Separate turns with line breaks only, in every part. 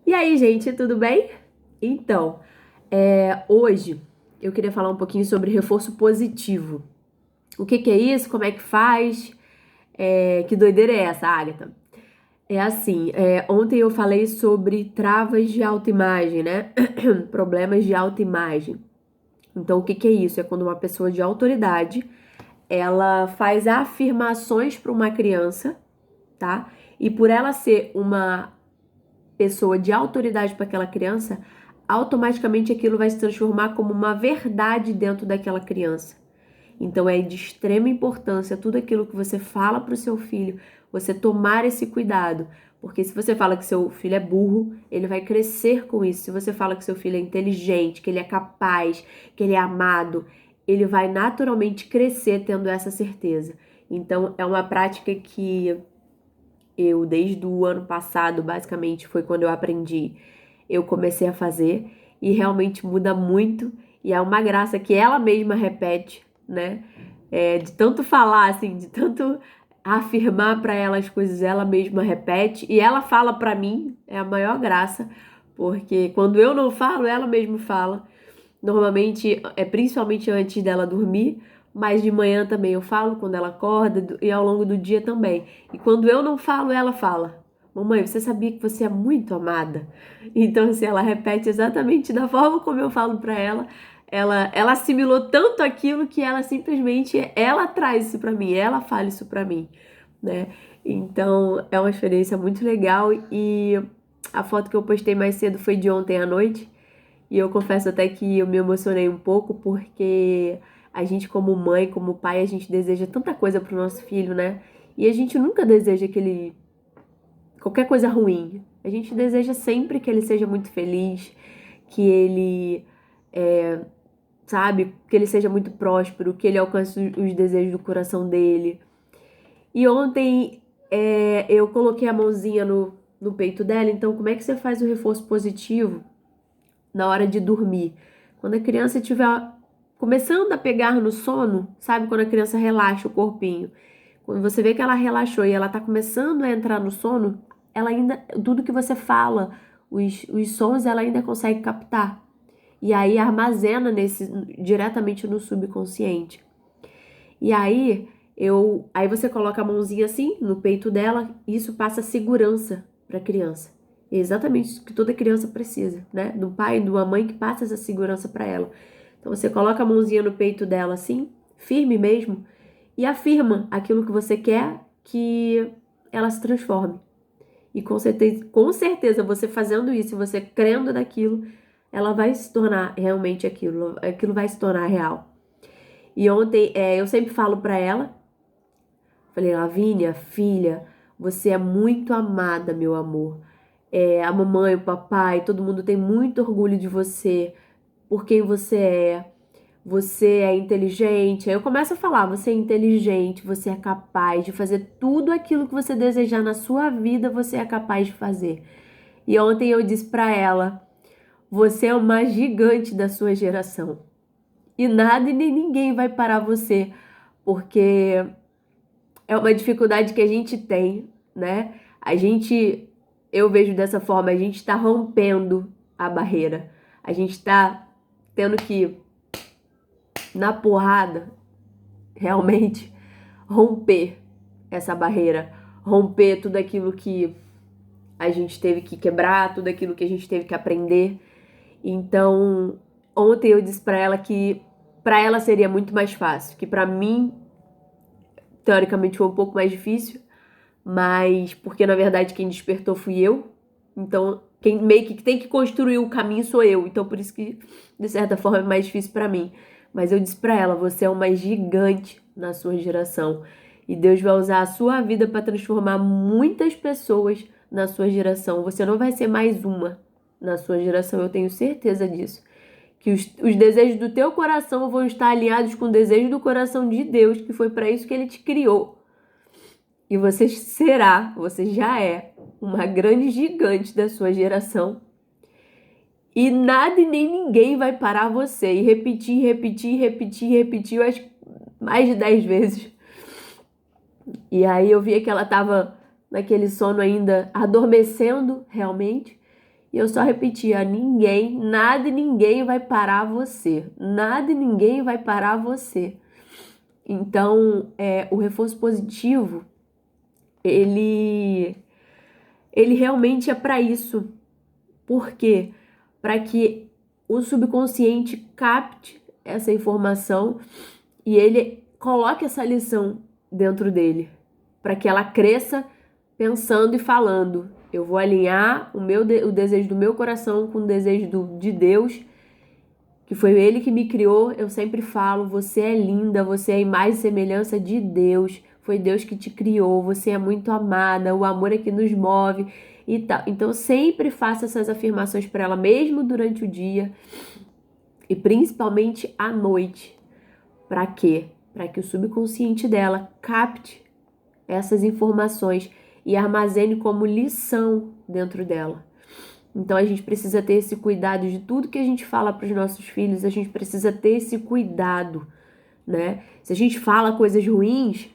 E aí, gente, tudo bem? Então, hoje eu queria falar um pouquinho sobre reforço positivo. O que que é isso? Como é que faz? Que doideira é essa, Agatha? É assim, ontem eu falei sobre travas de autoimagem, né? Problemas de autoimagem. Então, o que que é isso? É quando uma pessoa de autoridade, ela faz afirmações para uma criança, tá? E por ela ser uma pessoa de autoridade para aquela criança, automaticamente aquilo vai se transformar como uma verdade dentro daquela criança. Então é de extrema importância tudo aquilo que você fala para o seu filho, você tomar esse cuidado. Porque se você fala que seu filho é burro, ele vai crescer com isso. Se você fala que seu filho é inteligente, que ele é capaz, que ele é amado, ele vai naturalmente crescer tendo essa certeza. Então é uma prática que eu, desde o ano passado, basicamente, foi quando eu aprendi, eu comecei a fazer e realmente muda muito. E é uma graça que ela mesma repete, né? De tanto falar, assim, de tanto afirmar para ela as coisas, ela mesma repete e ela fala para mim, é a maior graça, porque quando eu não falo, ela mesma fala. Normalmente, principalmente antes dela dormir, mas de manhã também eu falo quando ela acorda e ao longo do dia também. E quando eu não falo, ela fala: Mamãe, você sabia que você é muito amada? Então, assim, ela repete exatamente da forma como eu falo pra ela. Ela assimilou tanto aquilo que ela simplesmente ela traz isso pra mim, ela fala isso pra mim, né? Então, é uma experiência muito legal e a foto que eu postei mais cedo foi de ontem à noite. E eu confesso até que eu me emocionei um pouco porque a gente, como mãe, como pai, a gente deseja tanta coisa pro nosso filho, né? E a gente nunca deseja que ele qualquer coisa ruim. A gente deseja sempre que ele seja muito feliz, que ele, sabe, que ele seja muito próspero, que ele alcance os desejos do coração dele. E ontem eu coloquei a mãozinha no peito dela, então como é que você faz o reforço positivo na hora de dormir? Quando a criança estiver começando a pegar no sono, sabe? Quando a criança relaxa o corpinho. Quando você vê que ela relaxou e ela tá começando a entrar no sono, ela ainda, tudo que você fala, os sons, ela ainda consegue captar. E aí armazena diretamente no subconsciente. E aí você coloca a mãozinha assim no peito dela, e isso passa segurança para a criança. É exatamente isso que toda criança precisa, né? Do pai e de uma mãe que passa essa segurança para ela. Então você coloca a mãozinha no peito dela assim, firme mesmo, e afirma aquilo que você quer que ela se transforme. E com certeza você fazendo isso, você crendo naquilo, ela vai se tornar realmente aquilo vai se tornar real. E ontem eu sempre falo para ela, falei: Lavínia, filha, você é muito amada, meu amor. A mamãe, o papai, todo mundo tem muito orgulho de você, por quem você é. Você é inteligente. Aí eu começo a falar: você é inteligente, você é capaz de fazer tudo aquilo que você desejar na sua vida, você é capaz de fazer. E ontem eu disse para ela: você é uma gigante da sua geração. E nada e nem ninguém vai parar você, porque é uma dificuldade que a gente tem, né? Eu vejo dessa forma, a gente está rompendo a barreira. A gente está tendo que, na porrada, realmente romper essa barreira, romper tudo aquilo que a gente teve que quebrar, tudo aquilo que a gente teve que aprender. Então, ontem eu disse para ela que para ela seria muito mais fácil, que para mim teoricamente foi um pouco mais difícil, mas porque na verdade quem despertou fui eu. Então, quem meio que tem que construir o caminho sou eu. Então, por isso que de certa forma é mais difícil para mim. Mas eu disse para ela: você é uma gigante na sua geração e Deus vai usar a sua vida para transformar muitas pessoas na sua geração. Você não vai ser mais uma na sua geração, eu tenho certeza disso. Que os desejos do teu coração vão estar alinhados com o desejo do coração de Deus, que foi para isso que ele te criou. E você já é uma grande gigante da sua geração. E nada e nem ninguém vai parar você. E repetir, repetir, repetir, repetir, eu acho que mais de 10 vezes. E aí eu via que ela estava naquele sono ainda adormecendo realmente. E eu só repetia: ninguém, nada e ninguém vai parar você. Nada e ninguém vai parar você. Então, o reforço positivo, ele realmente é para isso. Por quê? Para que o subconsciente capte essa informação e ele coloque essa lição dentro dele, para que ela cresça pensando e falando. Eu vou alinhar o desejo do meu coração com o desejo de Deus, que foi Ele que me criou. Eu sempre falo: você é linda, você é a imagem e semelhança de Deus. Foi Deus que te criou, você é muito amada, o amor é que nos move e tal. Então eu sempre faço essas afirmações para ela, mesmo durante o dia e principalmente à noite. Para quê? Para que o subconsciente dela capte essas informações e armazene como lição dentro dela. Então a gente precisa ter esse cuidado de tudo que a gente fala para os nossos filhos, a gente precisa ter esse cuidado, né? Se a gente fala coisas ruins,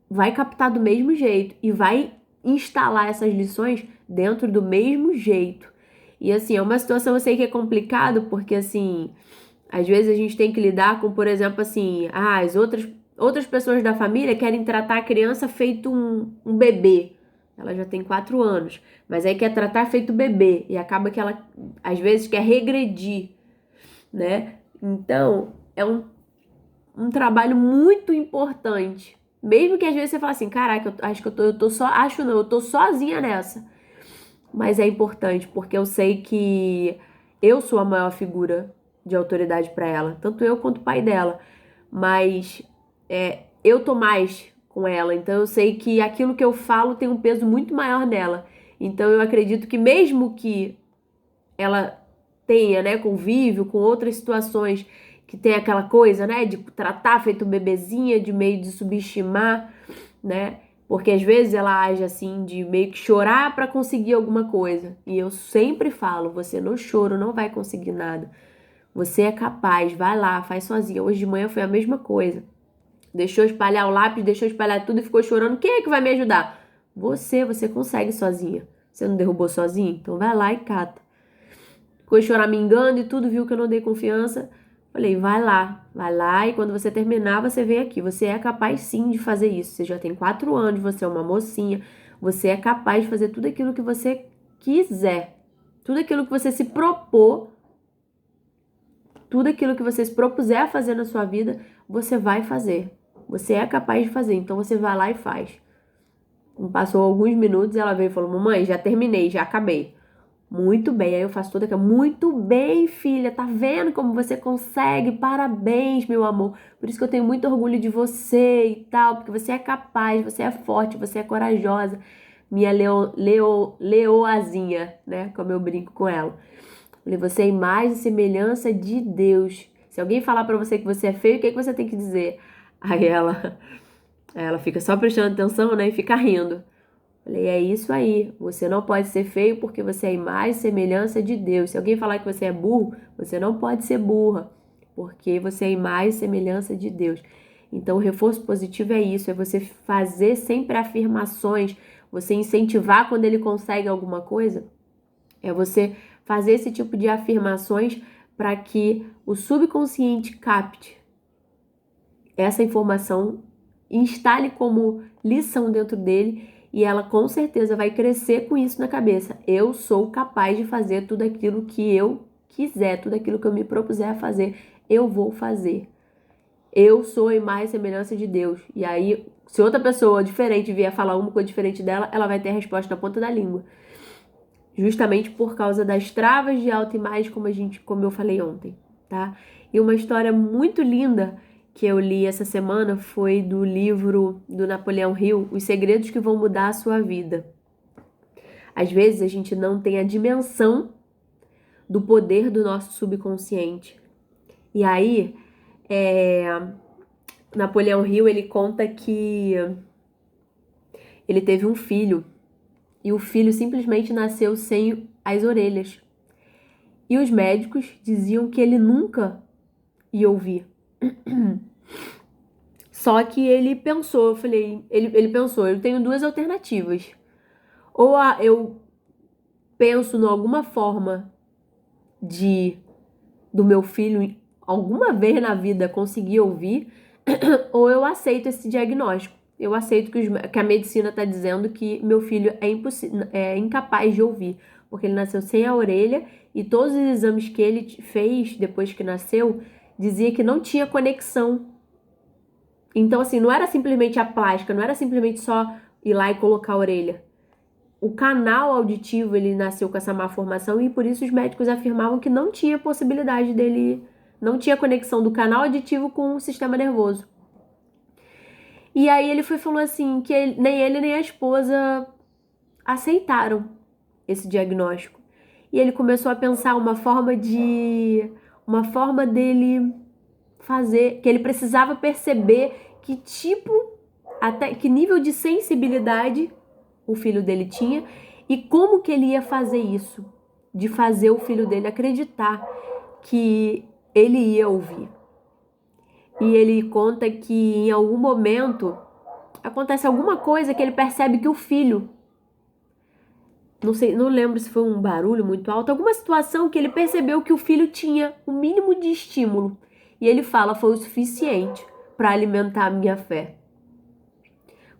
vai captar do mesmo jeito e vai instalar essas lições dentro do mesmo jeito. E assim, é uma situação, eu sei que é complicado, porque assim, às vezes a gente tem que lidar com, por exemplo, assim, as outras pessoas da família querem tratar a criança feito um bebê. Ela já tem 4 anos, mas aí quer tratar feito bebê e acaba que ela, às vezes, quer regredir, né? Então, é um trabalho muito importante. Mesmo que às vezes você fale assim: caraca, eu acho que eu tô sozinha nessa. Mas é importante, porque eu sei que eu sou a maior figura de autoridade para ela, tanto eu quanto o pai dela. Mas eu tô mais com ela, então eu sei que aquilo que eu falo tem um peso muito maior nela. Então eu acredito que mesmo que ela tenha, né, convívio com outras situações que tem aquela coisa, né, de tratar feito bebezinha, de meio de subestimar, né? Porque às vezes ela age assim, de meio que chorar para conseguir alguma coisa. E eu sempre falo: você no choro não vai conseguir nada. Você é capaz, vai lá, faz sozinha. Hoje de manhã foi a mesma coisa. Deixou espalhar o lápis, deixou espalhar tudo e ficou chorando. Quem é que vai me ajudar? Você consegue sozinha. Você não derrubou sozinha? Então vai lá e cata. Ficou choramingando e tudo, viu que eu não dei confiança. Falei: vai lá e quando você terminar, você vem aqui. Você é capaz sim de fazer isso. Você já tem 4 anos, você é uma mocinha. Você é capaz de fazer tudo aquilo que você quiser. Tudo aquilo que você se propor, tudo aquilo que você se propuser a fazer na sua vida, você vai fazer. Você é capaz de fazer, então você vai lá e faz. Passou alguns minutos e ela veio e falou: mamãe, já terminei, já acabei. Muito bem, aí eu faço toda aquela: muito bem, filha, tá vendo como você consegue? Parabéns, meu amor. Por isso que eu tenho muito orgulho de você e tal, porque você é capaz, você é forte, você é corajosa. Minha leoazinha, né? Como eu brinco com ela. Falei: você é imagem e semelhança de Deus. Se alguém falar pra você que você é feio, o que você tem que dizer? Aí ela fica só prestando atenção, né? E fica rindo. Falei: é isso aí, você não pode ser feio porque você é a imagem e semelhança de Deus. Se alguém falar que você é burro, você não pode ser burra, porque você é a imagem e semelhança de Deus. Então o reforço positivo é isso, é você fazer sempre afirmações, você incentivar quando ele consegue alguma coisa, é você fazer esse tipo de afirmações para que o subconsciente capte essa informação, instale como lição dentro dele e ela com certeza vai crescer com isso na cabeça. Eu sou capaz de fazer tudo aquilo que eu quiser, tudo aquilo que eu me propuser a fazer, eu vou fazer. Eu sou a imagem e semelhança de Deus. E aí, se outra pessoa diferente vier falar uma coisa diferente dela, ela vai ter a resposta na ponta da língua. Justamente por causa das travas de autoimagem, como eu falei ontem, tá? E uma história muito linda que eu li essa semana foi do livro do Napoleão Hill, Os Segredos que Vão Mudar a Sua Vida. Às vezes a gente não tem a dimensão do poder do nosso subconsciente. E aí, Napoleão Hill, ele conta que ele teve um filho e o filho simplesmente nasceu sem as orelhas. E os médicos diziam que ele nunca ia ouvir. Só que ele pensou, ele pensou: eu tenho 2 alternativas. Ou eu penso em alguma forma do meu filho alguma vez na vida conseguir ouvir, ou eu aceito esse diagnóstico. Eu aceito que a medicina está dizendo que meu filho é incapaz de ouvir, porque ele nasceu sem a orelha e todos os exames que ele fez depois que nasceu dizia que não tinha conexão. Então, assim, não era simplesmente a plástica, não era simplesmente só ir lá e colocar a orelha. O canal auditivo, ele nasceu com essa má formação e por isso os médicos afirmavam que não tinha possibilidade dele, não tinha conexão do canal auditivo com o sistema nervoso. E aí ele falou assim, que nem ele nem a esposa aceitaram esse diagnóstico. E ele começou a pensar uma forma dele fazer, que ele precisava perceber até que nível de sensibilidade o filho dele tinha e como que ele ia fazer isso, de fazer o filho dele acreditar que ele ia ouvir. E ele conta que em algum momento acontece alguma coisa que ele percebe que o filho, não sei, não lembro se foi um barulho muito alto, alguma situação que ele percebeu que o filho tinha o mínimo de estímulo. E ele fala, foi o suficiente para alimentar a minha fé.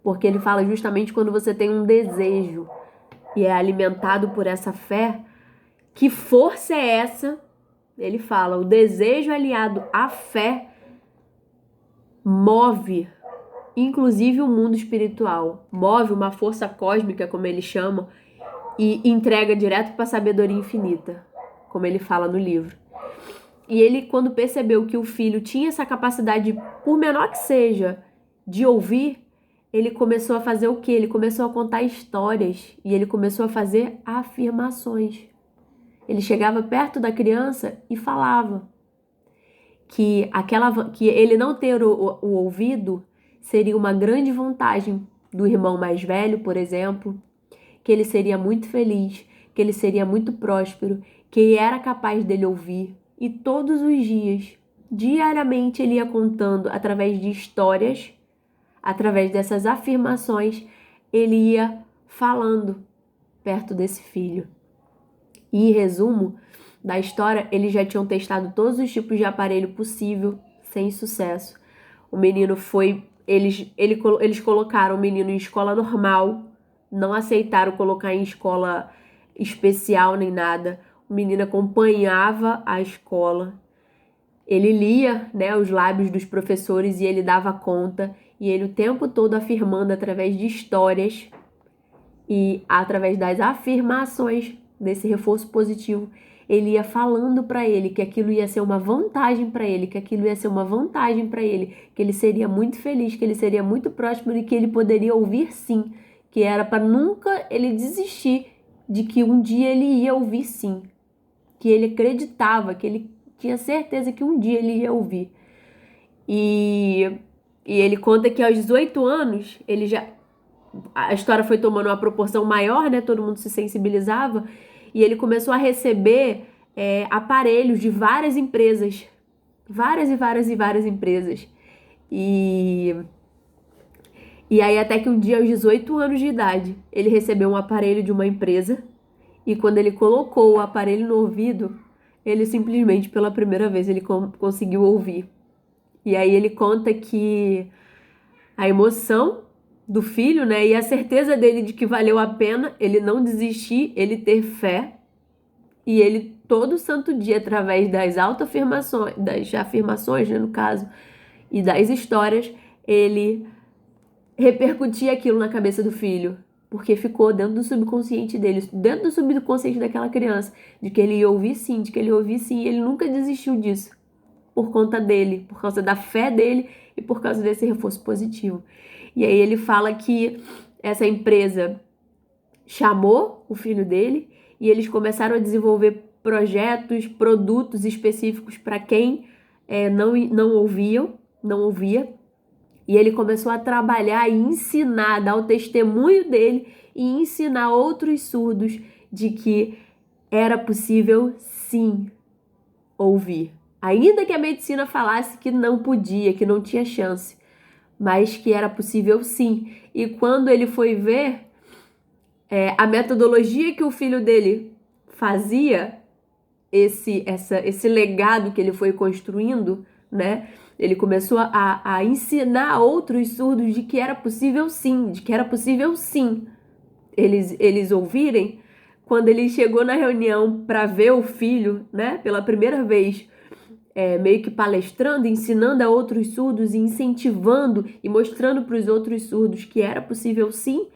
Porque ele fala justamente quando você tem um desejo e é alimentado por essa fé, que força é essa? Ele fala, o desejo aliado à fé move, inclusive o mundo espiritual, move uma força cósmica, como ele chama, e entrega direto para a sabedoria infinita, como ele fala no livro. E ele, quando percebeu que o filho tinha essa capacidade, por menor que seja, de ouvir, ele começou a fazer o quê? Ele começou a contar histórias e ele começou a fazer afirmações. Ele chegava perto da criança e falava que ele não ter o ouvido seria uma grande vantagem do irmão mais velho, por exemplo, que ele seria muito feliz, que ele seria muito próspero, que era capaz dele ouvir. E todos os dias, diariamente, ele ia contando através de histórias, através dessas afirmações, ele ia falando perto desse filho. E em resumo da história, eles já tinham testado todos os tipos de aparelho possível, sem sucesso. O menino eles colocaram o menino em escola normal, não aceitaram colocar em escola especial nem nada. O menino acompanhava a escola. Ele lia, né, os lábios dos professores e ele dava conta. E ele o tempo todo afirmando através de histórias e através das afirmações desse reforço positivo, ele ia falando para ele que aquilo ia ser uma vantagem para ele, que aquilo ia ser uma vantagem para ele, que ele seria muito feliz, que ele seria muito próspero e que ele poderia ouvir sim, que era para nunca ele desistir de que um dia ele ia ouvir sim, que ele acreditava, que ele tinha certeza que um dia ele ia ouvir. E ele conta que aos 18 anos, a história foi tomando uma proporção maior, né? Todo mundo se sensibilizava e ele começou a receber aparelhos de várias empresas, várias empresas. E aí até que um dia, aos 18 anos de idade, ele recebeu um aparelho de uma empresa e quando ele colocou o aparelho no ouvido, ele simplesmente, pela primeira vez, ele conseguiu ouvir. E aí ele conta que a emoção do filho, né, e a certeza dele de que valeu a pena ele não desistir, ele ter fé, e ele todo santo dia, através das autoafirmações, das afirmações, né, no caso, e das histórias, ele repercutia aquilo na cabeça do filho, porque ficou dentro do subconsciente dele, dentro do subconsciente daquela criança, de que ele ia ouvir sim, e ele nunca desistiu disso, por conta dele, por causa da fé dele e por causa desse reforço positivo. E aí ele fala que essa empresa chamou o filho dele e eles começaram a desenvolver projetos, produtos específicos para quem não ouvia. E ele começou a trabalhar e ensinar, dar o testemunho dele e ensinar outros surdos de que era possível sim ouvir. Ainda que a medicina falasse que não podia, que não tinha chance, mas que era possível sim. E quando ele foi ver, a metodologia que o filho dele fazia, esse legado que ele foi construindo, né? Ele começou a ensinar outros surdos de que era possível sim, eles ouvirem. Quando ele chegou na reunião para ver o filho, né, pela primeira vez, meio que palestrando, ensinando a outros surdos e incentivando e mostrando para os outros surdos que era possível sim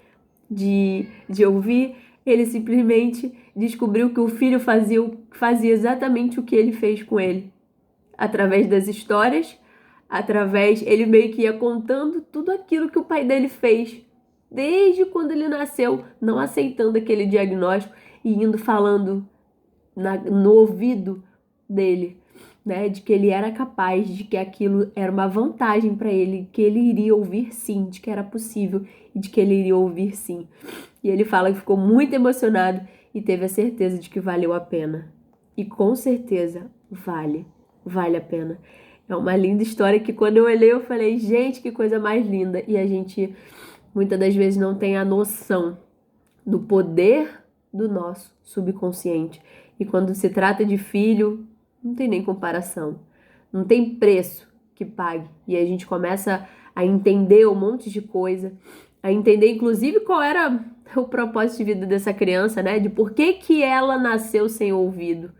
de ouvir, ele simplesmente descobriu que o filho fazia exatamente o que ele fez com ele. Através das histórias, ele meio que ia contando tudo aquilo que o pai dele fez, desde quando ele nasceu, não aceitando aquele diagnóstico e indo falando no ouvido dele, né, de que ele era capaz, de que aquilo era uma vantagem para ele, que ele iria ouvir sim, de que era possível e de que ele iria ouvir sim. E ele fala que ficou muito emocionado e teve a certeza de que valeu a pena. E com certeza vale a pena. É uma linda história que quando eu olhei eu falei, gente, que coisa mais linda. E a gente muitas das vezes não tem a noção do poder do nosso subconsciente. E quando se trata de filho, não tem nem comparação. Não tem preço que pague. E a gente começa a entender um monte de coisa, a entender inclusive qual era o propósito de vida dessa criança, né? De por que ela nasceu sem ouvido.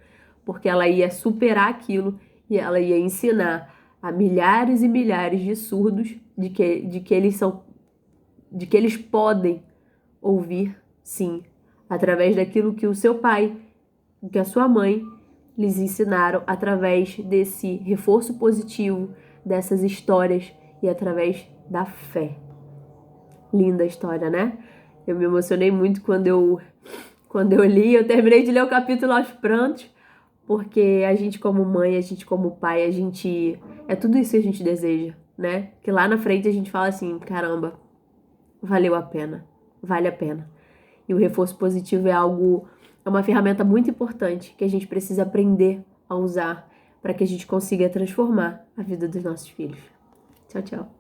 Porque ela ia superar aquilo e ela ia ensinar a milhares e milhares de surdos de que eles podem ouvir sim, através daquilo que o seu pai, que a sua mãe lhes ensinaram, através desse reforço positivo, dessas histórias e através da fé. Linda história, né? Eu me emocionei muito quando eu li, eu terminei de ler o capítulo aos prantos, porque a gente como mãe, a gente como pai, é tudo isso que a gente deseja, né? Que lá na frente a gente fala assim, caramba, valeu a pena, vale a pena. E o reforço positivo é uma ferramenta muito importante que a gente precisa aprender a usar para que a gente consiga transformar a vida dos nossos filhos. Tchau, tchau.